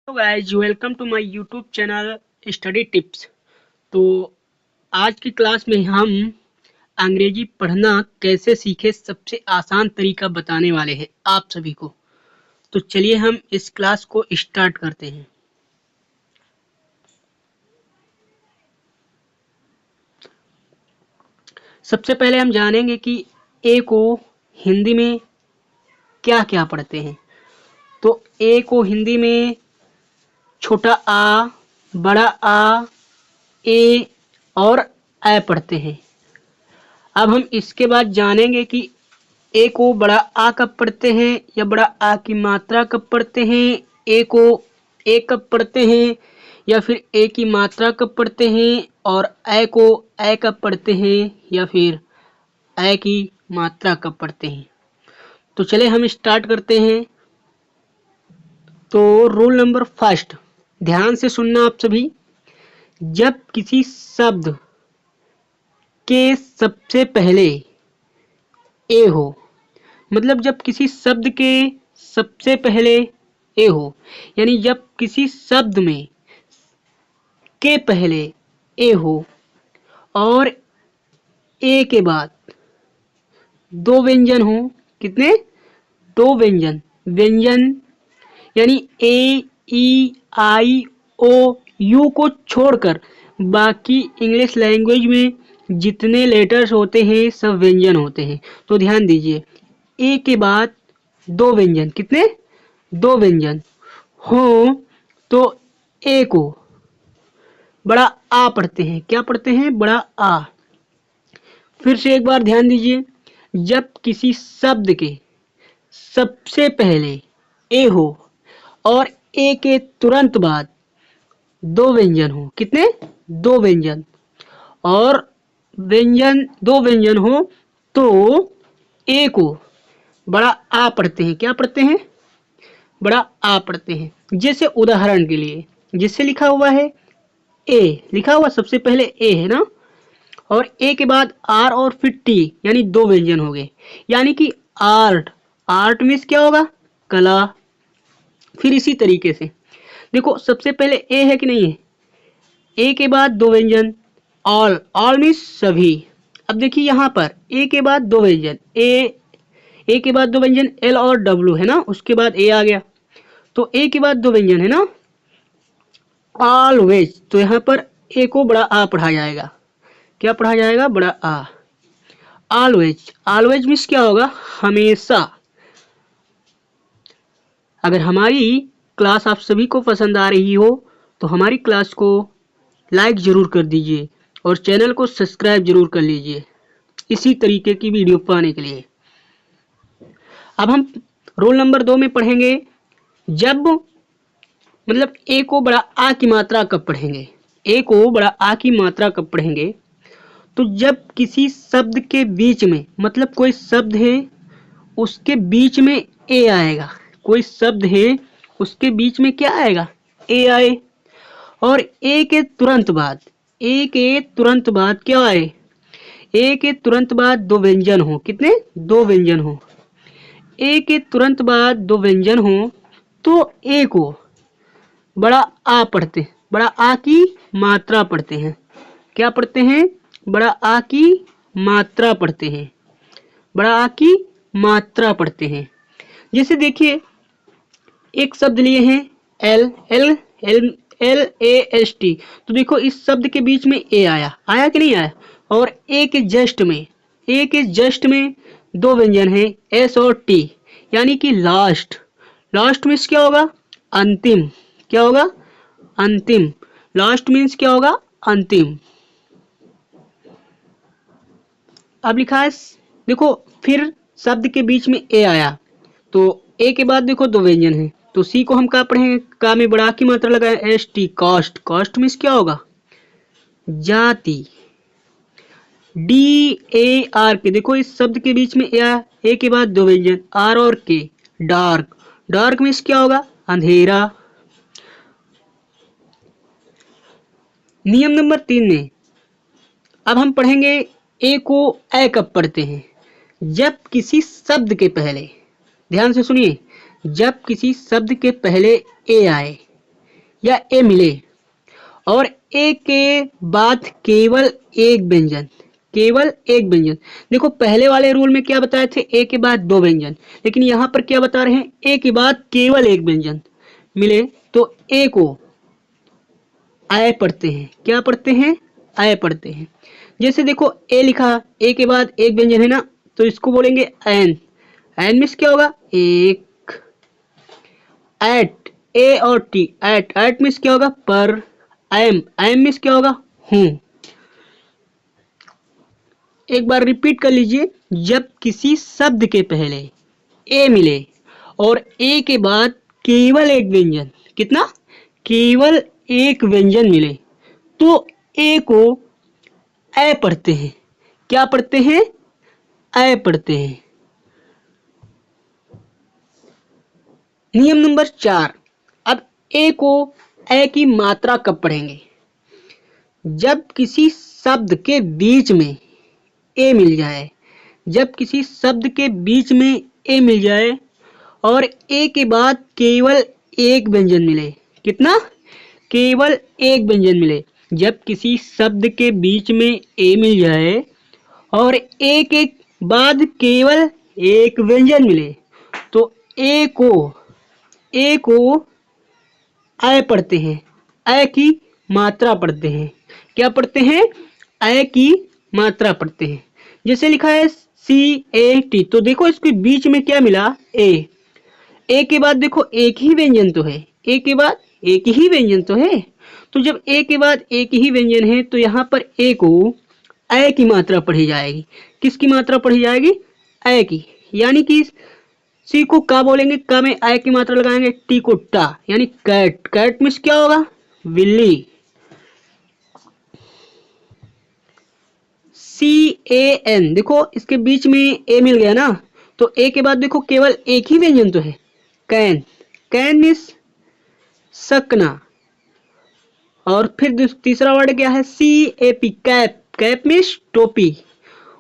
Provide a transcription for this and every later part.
Hello guys, welcome to my YouTube channel study tips. तो आज की क्लास में हम अंग्रेजी पढ़ना कैसे सीखे सबसे आसान तरीका बताने वाले हैं आप सभी को। तो चलिए हम इस क्लास को स्टार्ट करते हैं। सबसे पहले हम जानेंगे कि ए को हिंदी में क्या क्या पढ़ते हैं। तो ए को हिंदी में छोटा आ, बड़ा आ, ए और ए पढ़ते हैं। अब हम इसके बाद जानेंगे कि ए को बड़ा आ कब पढ़ते हैं या बड़ा आ की मात्रा कब पढ़ते हैं, ए को ए कब पढ़ते हैं या फिर ए की मात्रा कब पढ़ते हैं, और ए को ए कब पढ़ते हैं या फिर ए की मात्रा कब पढ़ते हैं। तो चले हम स्टार्ट करते हैं। तो रूल नंबर फर्स्ट, ध्यान से सुनना आप सभी। जब किसी शब्द के सबसे पहले ए हो, मतलब जब किसी शब्द के सबसे पहले ए हो, यानी जब किसी शब्द में के पहले ए हो और ए के बाद दो व्यंजन हो। कितने? दो व्यंजन। व्यंजन यानी ए, ई, आई, ओ, यू को छोड़कर बाकी इंग्लिश लैंग्वेज में जितने लेटर्स होते हैं सब व्यंजन होते हैं। तो ध्यान दीजिए, ए के बाद दो व्यंजन, कितने? दो व्यंजन हो तो ए को बड़ा आ पढ़ते हैं। क्या पढ़ते हैं? बड़ा आ। फिर से एक बार ध्यान दीजिए, जब किसी शब्द के सबसे पहले ए हो और ए के तुरंत बाद दो व्यंजन हो। कितने? दो व्यंजन। और व्यंजन दो व्यंजन हो तो ए को बड़ा आ पढ़ते हैं। क्या पढ़ते हैं? बड़ा आ पढ़ते हैं। जैसे उदाहरण के लिए, जिससे लिखा हुआ है ए, लिखा हुआ सबसे पहले ए है ना, और ए के बाद आर और फिर टी, यानी दो व्यंजन हो गए। यानी कि आर्ट, आर्ट मीन्स क्या होगा? कला। फिर इसी तरीके से देखो, सबसे पहले ए है कि नहीं है, ए के बाद दो व्यंजन, ऑल, ऑल मीन्स सभी। अब देखिए यहाँ पर ए के बाद दो व्यंजन, ए के बाद दो व्यंजन एल और डब्ल्यू है ना, उसके बाद ए आ गया, तो ए के बाद दो व्यंजन है ना, ऑलवेज। तो यहाँ पर ए को बड़ा आ पढ़ा जाएगा। क्या पढ़ा जाएगा? बड़ा आ। ऑलवेज, ऑलवेज मीन्स क्या होगा? हमेशा। अगर हमारी क्लास आप सभी को पसंद आ रही हो तो हमारी क्लास को लाइक ज़रूर कर दीजिए और चैनल को सब्सक्राइब ज़रूर कर लीजिए इसी तरीके की वीडियो पाने के लिए। अब हम रोल नंबर 2 में पढ़ेंगे, जब मतलब ए को बड़ा आ की मात्रा कब पढ़ेंगे। ए को बड़ा आ की मात्रा कब पढ़ेंगे? तो जब किसी शब्द के बीच में, मतलब कोई शब्द है उसके बीच में ए आएगा, कोई शब्द है उसके बीच में क्या आएगा? ए आए, और ए के तुरंत बाद, ए के तुरंत बाद क्या आए? ए के तुरंत बाद दो व्यंजन हो। कितने? दो व्यंजन हो। ए के तुरंत बाद दो व्यंजन हो तो ए को बड़ा आ पढ़ते हैं। बड़ा आ की मात्रा पढ़ते हैं। क्या पढ़ते हैं? बड़ा आ की मात्रा पढ़ते हैं। बड़ा आ की मात्रा पढ़ते हैं। जैसे देखिए, एक शब्द लिए हैं L, L L L A S T, तो देखो इस शब्द के बीच में ए आया, आया कि नहीं आया? और ए के जस्ट में, ए के जस्ट में दो व्यंजन हैं एस और टी, यानी कि लास्ट। लास्ट मीन्स क्या होगा? अंतिम। क्या होगा? अंतिम। लास्ट मीन्स क्या होगा? अंतिम। अब लिखा है, देखो फिर शब्द के बीच में ए आया तो ए के बाद देखो दो व्यंजन है, तो सी को हम क्या पढ़ेंगे? का में बड़ा की मात्रा लगाए S T, caste. Caste means क्या होगा? जाति। डी ए आर के, देखो इस शब्द के बीच में ए के बाद दो व्यंजन आर और के, डार्क। डार्क मीन्स क्या होगा? अंधेरा। नियम नंबर 3 में अब हम पढ़ेंगे ए को ए कब पढ़ते हैं। जब किसी शब्द के पहले, ध्यान से सुनिए, जब किसी शब्द के पहले ए आए, या ए मिले और ए के बाद केवल एक व्यंजन, केवल एक व्यंजन। देखो पहले वाले रूल में क्या बताए थे, ए के बाद दो व्यंजन, लेकिन यहां पर क्या बता रहे हैं, ए के बाद केवल एक व्यंजन मिले तो ए को आय पढ़ते हैं। क्या पढ़ते हैं, आय पढ़ते हैं। जैसे देखो ए लिखा, ए के बाद एक व्यंजन है ना, तो इसको बोलेंगे एन। एन मीन्स क्या होगा, एक। एट, ए और टी, एट, एट मीन्स क्या होगा, पर। एम, एम मीन्स क्या होगा, हूं। एक बार रिपीट कर लीजिए, जब किसी शब्द के पहले ए मिले और ए के बाद केवल एक व्यंजन, कितना, केवल एक व्यंजन मिले तो ए को ए पढ़ते हैं। क्या पढ़ते हैं, ए पढ़ते हैं। नियम नंबर 4। अब ए को ए की मात्रा कब पढ़ेंगे, जब किसी शब्द के बीच में ए मिल जाए। जब किसी शब्द के बीच में ए मिल जाए और ए के बाद केवल एक व्यंजन मिले, कितना, केवल एक व्यंजन मिले। जब किसी शब्द के बीच में ए मिल जाए और ए के बाद केवल एक व्यंजन मिले तो ए को अय पढ़ते हैं। अय की मात्रा पढ़ते हैं। क्या पढ़ते हैं, अय की मात्रा पढ़ते हैं। जैसे लिखा है CAT, तो देखो इसके बीच में क्या मिला, ए। ए के बाद देखो एक ही व्यंजन तो है, ए के बाद एक ही व्यंजन तो है, तो जब ए के बाद एक ही व्यंजन है तो यहाँ पर ए को अय की मात्रा पढ़ी जाएगी। किसकी मात्रा पढ़ी जाएगी, अय की। यानी कि सी को का बोलेंगे, का में अय की मात्रा लगाएंगे, टी को टा, यानी कैट। कैट मीन्स क्या होगा, बिल्ली। CAN, देखो इसके बीच में ए मिल गया ना, तो ए के बाद देखो केवल एक ही व्यंजन तो है, कैन। कैन मीन्स सकना। और फिर तीसरा वर्ड क्या है, CAP, कैप। कैप मीन्स टोपी।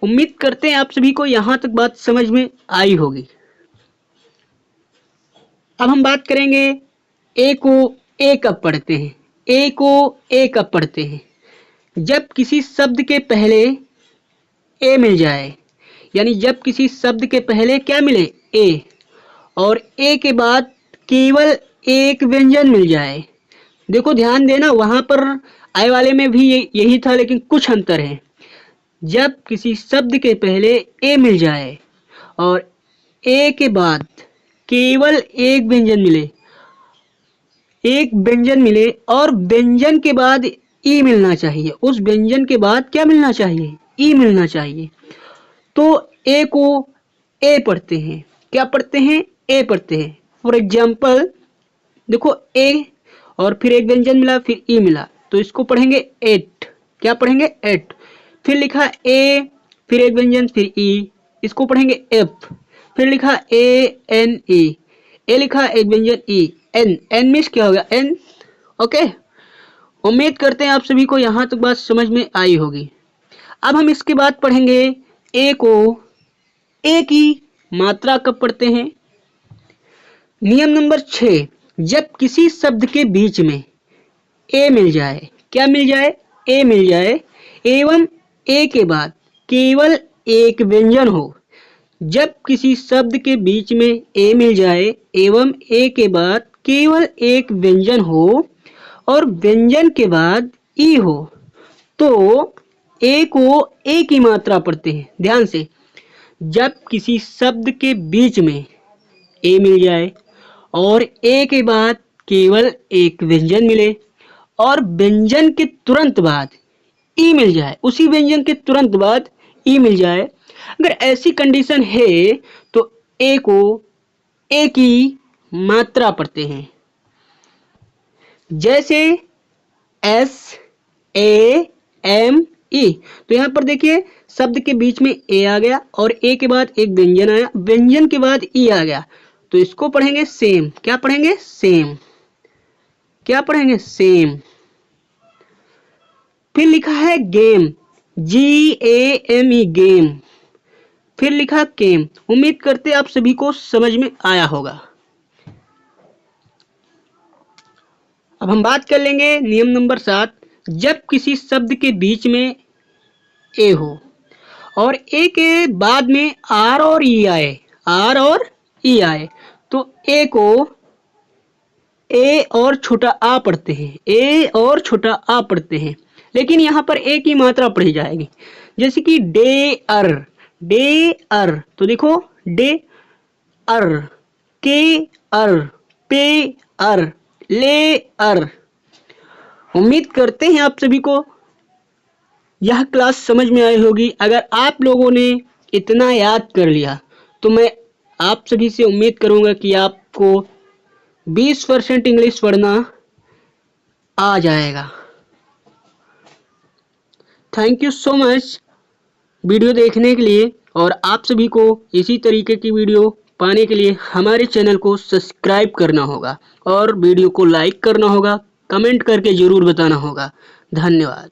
उम्मीद करते हैं आप सभी को यहां तक बात समझ में आई होगी। अब हम बात करेंगे ए को ए कब पढ़ते हैं। ए को ए कब पढ़ते हैं, जब किसी शब्द के पहले ए मिल जाए। यानी जब किसी शब्द के पहले क्या मिले, ए, और ए के बाद केवल एक व्यंजन मिल जाए। देखो ध्यान देना, वहां पर आय वाले में भी यही था, लेकिन कुछ अंतर है। जब किसी शब्द के पहले ए मिल जाए और ए के बाद केवल एक व्यंजन मिले, एक व्यंजन मिले और व्यंजन के बाद ई मिलना चाहिए। उस व्यंजन के बाद क्या मिलना चाहिए, ई मिलना चाहिए। तो ए को ए पढ़ते हैं। क्या पढ़ते हैं, ए पढ़ते हैं। फॉर एग्जाम्पल देखो ए और फिर एक व्यंजन मिला, फिर ई मिला, तो इसको पढ़ेंगे एट। क्या पढ़ेंगे, एट। फिर लिखा ए, फिर एक व्यंजन, फिर ई, इसको पढ़ेंगे एफ। फिर लिखा ANE, ए लिखा एक व्यंजन, ई, एन। एन मीन्स क्या होगा, एन। ओके, उम्मीद करते हैं आप सभी को यहां तक बात समझ में आई होगी। अब हम इसके बाद पढ़ेंगे ए को ए की मात्रा कब पढ़ते हैं। नियम नंबर 6, जब किसी शब्द के बीच में ए मिल जाए। क्या मिल जाए, ए मिल जाए एवं ए के बाद केवल एक व्यंजन हो। जब किसी शब्द के बीच में ए मिल जाए एवं ए के बाद केवल एक व्यंजन हो और व्यंजन के बाद ई हो तो ए को ए की मात्रा पढ़ते हैं। ध्यान से, जब किसी शब्द के बीच में ए मिल जाए और ए के बाद केवल एक व्यंजन मिले और व्यंजन के तुरंत बाद ई मिल जाए, उसी व्यंजन के तुरंत बाद ई मिल जाए, अगर ऐसी कंडीशन है तो ए को ए की मात्रा पढ़ते हैं। जैसे SAME, तो यहां पर देखिए शब्द के बीच में ए आ गया और ए के बाद एक व्यंजन आया, व्यंजन के बाद ई आ गया, तो इसको पढ़ेंगे सेम। क्या पढ़ेंगे, सेम। क्या पढ़ेंगे, सेम। फिर लिखा है गेम, GAME, गेम। फिर लिखा केम। उम्मीद करते आप सभी को समझ में आया होगा। अब हम बात कर लेंगे नियम नंबर 7। जब किसी शब्द के बीच में ए हो और ए के बाद में आर और ई आए, तो ए को ए और छोटा आ पढ़ते हैं, लेकिन यहाँ पर ए की मात्रा पढ़ी जाएगी। जैसे कि डे अर, तो देखो डे अर, के अर, पे अर, ले अर। उम्मीद करते हैं आप सभी को यह क्लास समझ में आई होगी। अगर आप लोगों ने इतना याद कर लिया तो मैं आप सभी से उम्मीद करूंगा कि आपको 20% इंग्लिश पढ़ना आ जाएगा। Thank you so much video देखने के लिए, और आप सभी को इसी तरीके की वीडियो पाने के लिए हमारे चैनल को सब्सक्राइब करना होगा और वीडियो को लाइक करना होगा, कमेंट करके ज़रूर बताना होगा। धन्यवाद।